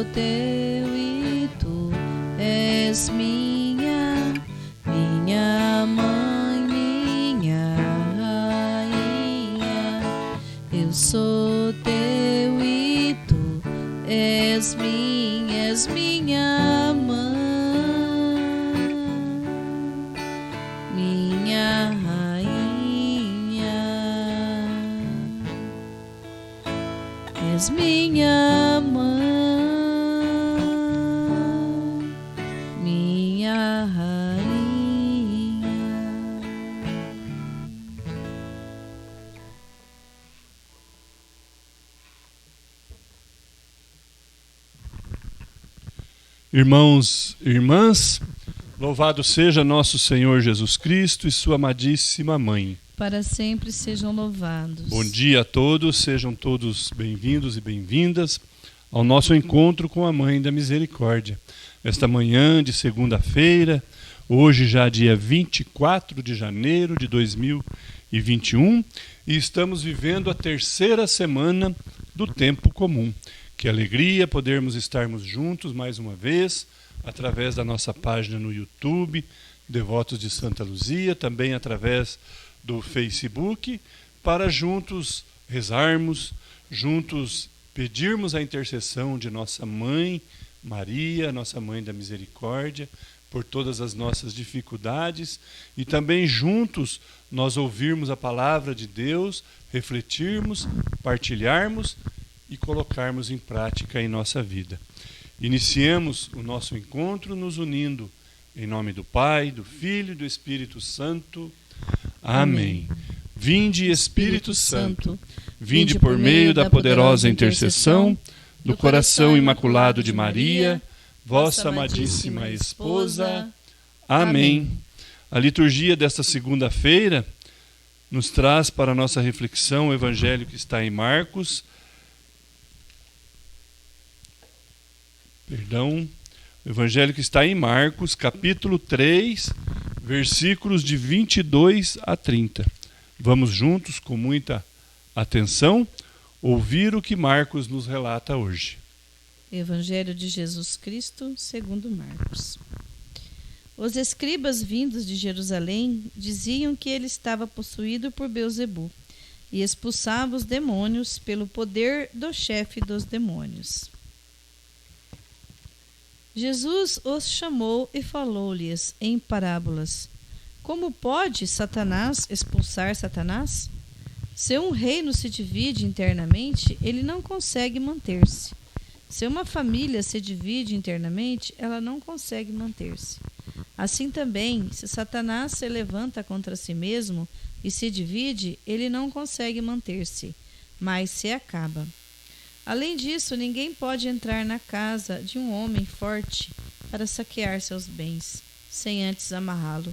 sou teu e tu és minha mãe, minha rainha. Eu sou teu e tu és minha mãe, minha rainha. És minha mãe, minha rainha. Irmãos e irmãs, louvado seja nosso Senhor Jesus Cristo e sua amadíssima Mãe. Para sempre sejam louvados. Bom dia a todos, sejam todos bem-vindos e bem-vindas ao nosso encontro com a Mãe da Misericórdia. Esta manhã de segunda-feira, hoje já dia 24 de janeiro de 2021, e estamos vivendo a terceira semana do tempo comum. Que alegria podermos estarmos juntos mais uma vez, através da nossa página no YouTube, Devotos de Santa Luzia, também através do Facebook, para juntos rezarmos, juntos pedirmos a intercessão de nossa Mãe Maria, nossa Mãe da Misericórdia, por todas as nossas dificuldades, e também juntos nós ouvirmos a palavra de Deus, refletirmos, partilharmos e colocarmos em prática em nossa vida. Iniciemos o nosso encontro nos unindo em nome do Pai, do Filho e do Espírito Santo. Amém. Vinde, Espírito Santo, vinde por meio da poderosa intercessão do coração imaculado de Maria, vossa amadíssima esposa. Amém. A liturgia desta segunda-feira nos traz para a nossa reflexão o evangelho que está em Marcos. O evangelho que está em Marcos, capítulo 3, versículos de 22 a 30. Vamos juntos, com muita atenção, ouvir o que Marcos nos relata hoje. Evangelho de Jesus Cristo, segundo Marcos. Os escribas vindos de Jerusalém diziam que ele estava possuído por Beelzebu e expulsava os demônios pelo poder do chefe dos demônios. Jesus os chamou e falou-lhes em parábolas: Como pode Satanás expulsar Satanás? Se um reino se divide internamente, ele não consegue manter-se. Se uma família se divide internamente, ela não consegue manter-se. Assim também, se Satanás se levanta contra si mesmo e se divide, ele não consegue manter-se, mas se acaba. Além disso, ninguém pode entrar na casa de um homem forte para saquear seus bens, sem antes amarrá-lo.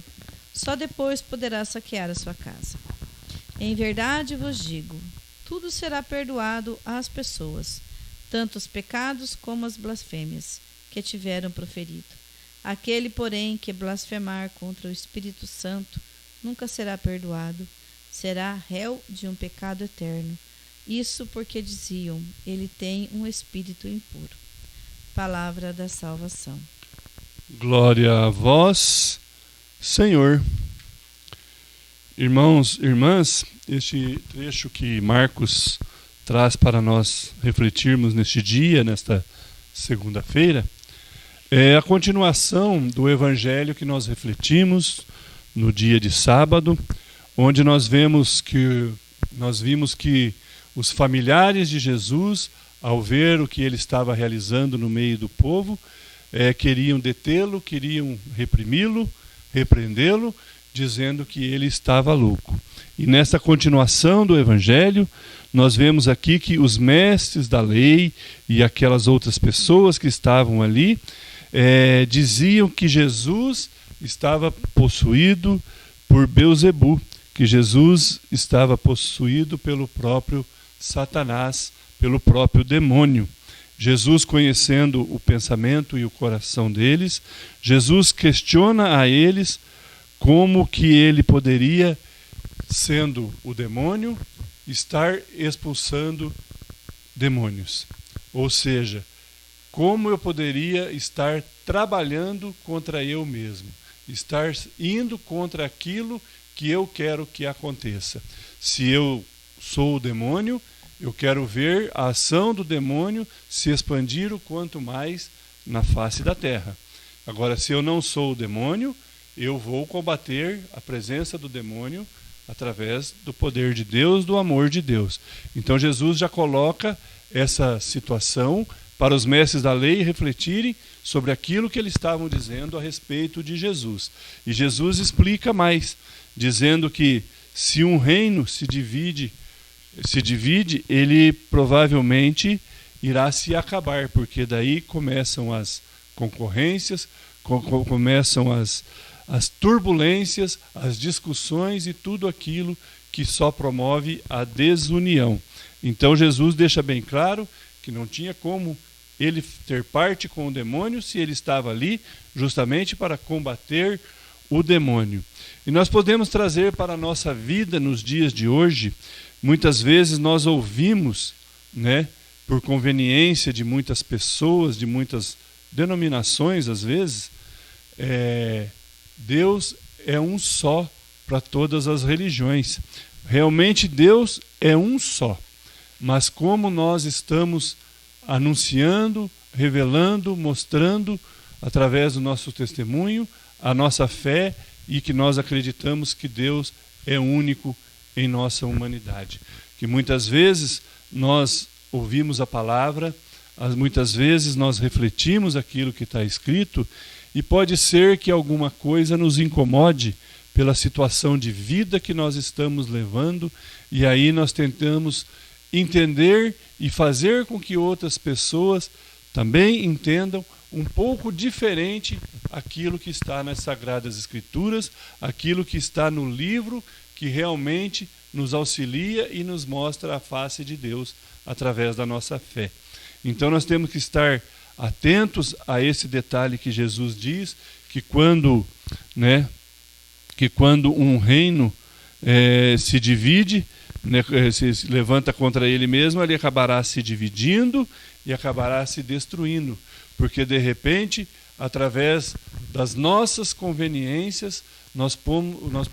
Só depois poderá saquear a sua casa. Em verdade vos digo, tudo será perdoado às pessoas, tanto os pecados como as blasfêmias que tiveram proferido. Aquele, porém, que blasfemar contra o Espírito Santo nunca será perdoado, será réu de um pecado eterno. Isso porque diziam, ele tem um espírito impuro. Palavra da salvação. Glória a vós, Senhor. Irmãos e irmãs, este trecho que Marcos traz para nós refletirmos neste dia, nesta segunda-feira, é a continuação do evangelho que nós refletimos no dia de sábado, onde nós vimos que os familiares de Jesus, ao ver o que ele estava realizando no meio do povo, queriam detê-lo, queriam reprimi-lo, repreendê-lo, dizendo que ele estava louco. E nessa continuação do evangelho, nós vemos aqui que os mestres da lei e aquelas outras pessoas que estavam ali diziam que Jesus estava possuído por Beelzebu, que Jesus estava possuído pelo próprio Satanás, pelo próprio demônio. Jesus, conhecendo o pensamento e o coração deles, Jesus questiona a eles como que ele poderia, sendo o demônio, estar expulsando demônios. Ou seja, como eu poderia estar trabalhando contra eu mesmo, estar indo contra aquilo que eu quero que aconteça. Se eu sou o demônio, eu quero ver a ação do demônio se expandir o quanto mais na face da terra. Agora, se eu não sou o demônio, eu vou combater a presença do demônio através do poder de Deus, do amor de Deus. Então Jesus já coloca essa situação para os mestres da lei refletirem sobre aquilo que eles estavam dizendo a respeito de Jesus. E Jesus explica mais, dizendo que se um reino se divide, ele provavelmente irá se acabar, porque daí começam as concorrências, começam as turbulências, as discussões e tudo aquilo que só promove a desunião. Então Jesus deixa bem claro que não tinha como ele ter parte com o demônio se ele estava ali justamente para combater o demônio. E nós podemos trazer para a nossa vida nos dias de hoje, muitas vezes nós ouvimos, por conveniência de muitas pessoas, de muitas denominações às vezes, Deus é um só para todas as religiões. Realmente Deus é um só. Mas como nós estamos anunciando, revelando, mostrando, através do nosso testemunho, a nossa fé e que nós acreditamos que Deus é único em nossa humanidade. Que muitas vezes nós ouvimos a palavra, muitas vezes nós refletimos aquilo que está escrito e pode ser que alguma coisa nos incomode pela situação de vida que nós estamos levando e aí nós tentamos entender e fazer com que outras pessoas também entendam um pouco diferente aquilo que está nas Sagradas Escrituras, aquilo que está no livro que realmente nos auxilia e nos mostra a face de Deus através da nossa fé. Então nós temos que estar atentos a esse detalhe que Jesus diz, que quando um reino se divide, se levanta contra ele mesmo, ele acabará se dividindo e acabará se destruindo, porque de repente, através das nossas conveniências, nós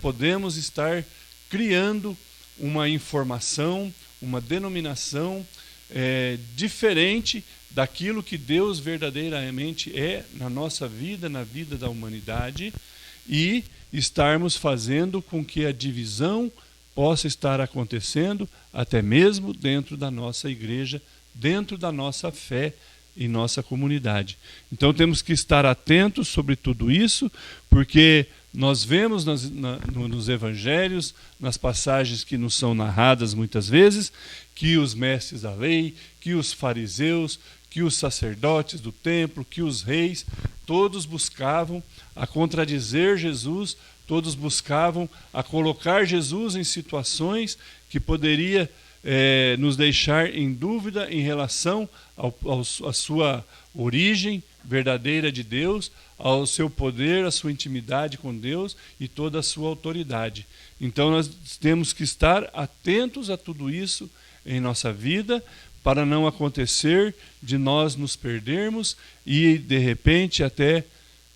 podemos estar criando uma informação, uma denominação diferente daquilo que Deus verdadeiramente é na nossa vida, na vida da humanidade, e estarmos fazendo com que a divisão possa estar acontecendo até mesmo dentro da nossa igreja, dentro da nossa fé em nossa comunidade. Então temos que estar atentos sobre tudo isso, porque nós vemos nos evangelhos, nas passagens que nos são narradas muitas vezes, que os mestres da lei, que os fariseus, que os sacerdotes do templo, que os reis, todos buscavam a contradizer Jesus, todos buscavam a colocar Jesus em situações que poderia nos deixar em dúvida em relação à sua origem verdadeira de Deus, ao seu poder, à sua intimidade com Deus e toda a sua autoridade. Então nós temos que estar atentos a tudo isso em nossa vida, para não acontecer de nós nos perdermos e, de repente, até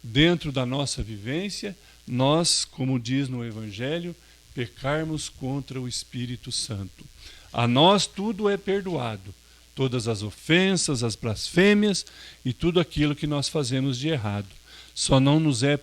dentro da nossa vivência, nós, como diz no Evangelho, pecarmos contra o Espírito Santo. A nós tudo é perdoado, todas as ofensas, as blasfêmias e tudo aquilo que nós fazemos de errado. Só não nos é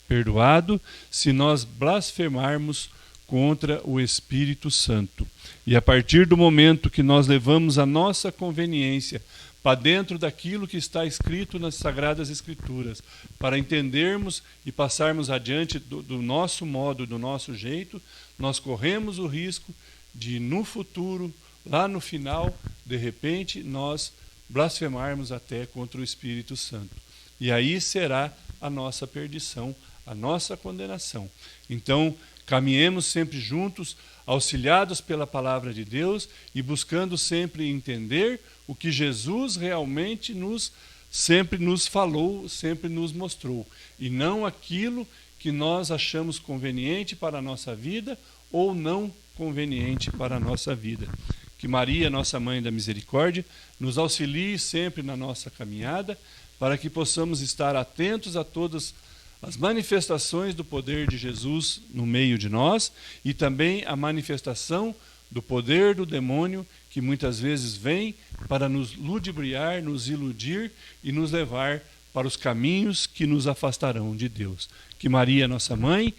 perdoado se nós blasfemarmos contra o Espírito Santo. E a partir do momento que nós levamos a nossa conveniência para dentro daquilo que está escrito nas Sagradas Escrituras, para entendermos e passarmos adiante do nosso modo, do nosso jeito, nós corremos o risco de, no futuro, lá no final, de repente, nós blasfemarmos até contra o Espírito Santo. E aí será a nossa perdição, a nossa condenação. Então, caminhemos sempre juntos, auxiliados pela palavra de Deus e buscando sempre entender o que Jesus realmente sempre nos falou, sempre nos mostrou, e não aquilo que nós achamos conveniente para a nossa vida ou não conveniente para a nossa vida. Que Maria, nossa Mãe da Misericórdia, nos auxilie sempre na nossa caminhada, para que possamos estar atentos a todas as manifestações do poder de Jesus no meio de nós e também a manifestação do poder do demônio que muitas vezes vem para nos ludibriar, nos iludir e nos levar para os caminhos que nos afastarão de Deus. Que Maria, nossa Mãe,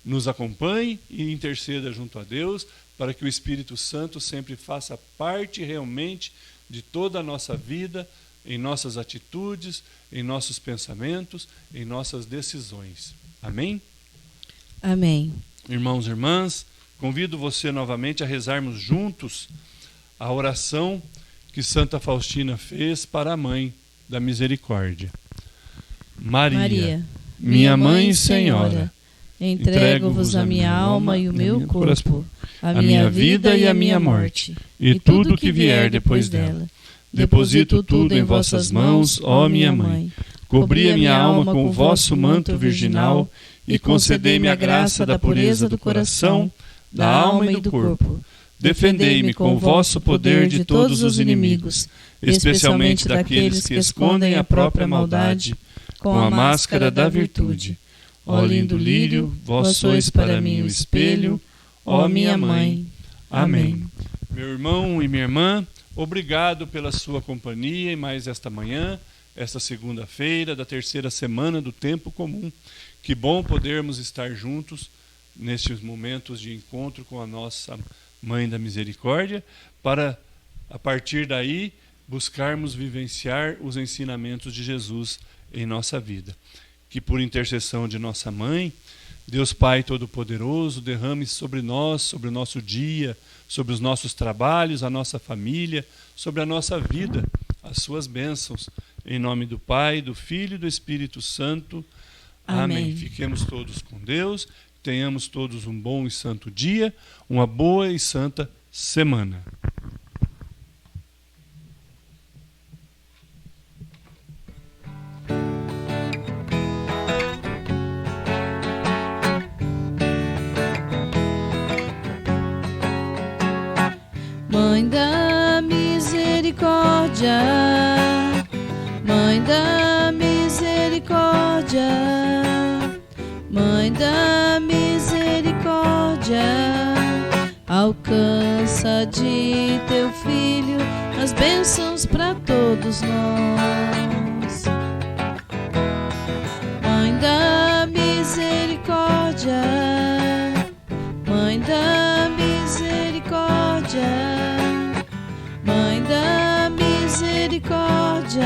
nos acompanhe e interceda junto a Deus para que o Espírito Santo sempre faça parte realmente de toda a nossa vida, em nossas atitudes, em nossos pensamentos, em nossas decisões. Amém? Amém. Irmãos e irmãs, convido você novamente a rezarmos juntos a oração que Santa Faustina fez para a Mãe da Misericórdia. Maria, minha Mãe e Senhora, entrego-vos a minha alma e o meu corpo, a minha vida e a minha morte, e tudo que vier depois dela. Deposito tudo em vossas mãos, ó minha Mãe. Cobri a minha alma com o vosso manto virginal e concedei-me a graça da pureza do coração, da alma e do corpo. Defendei-me com o vosso poder de todos os inimigos, especialmente daqueles que escondem a própria maldade com a máscara da virtude. Ó lindo lírio, vós sois para mim o espelho, ó minha Mãe. Amém. Meu irmão e minha irmã, obrigado pela sua companhia em mais esta manhã, esta segunda-feira da terceira semana do tempo comum. Que bom podermos estar juntos nestes momentos de encontro com a nossa Mãe da Misericórdia, para, a partir daí, buscarmos vivenciar os ensinamentos de Jesus em nossa vida. Que por intercessão de nossa Mãe, Deus Pai Todo-Poderoso derrame sobre nós, sobre o nosso dia, sobre os nossos trabalhos, a nossa família, sobre a nossa vida, as suas bênçãos. Em nome do Pai, do Filho e do Espírito Santo. Amém. Fiquemos todos com Deus, tenhamos todos um bom e santo dia, uma boa e santa semana. Mãe da Misericórdia, Mãe da Misericórdia, Mãe da Misericórdia, alcança de teu Filho as bênçãos para todos nós. Mãe da Misericórdia, Mãe da Misericórdia, Mãe da Misericórdia,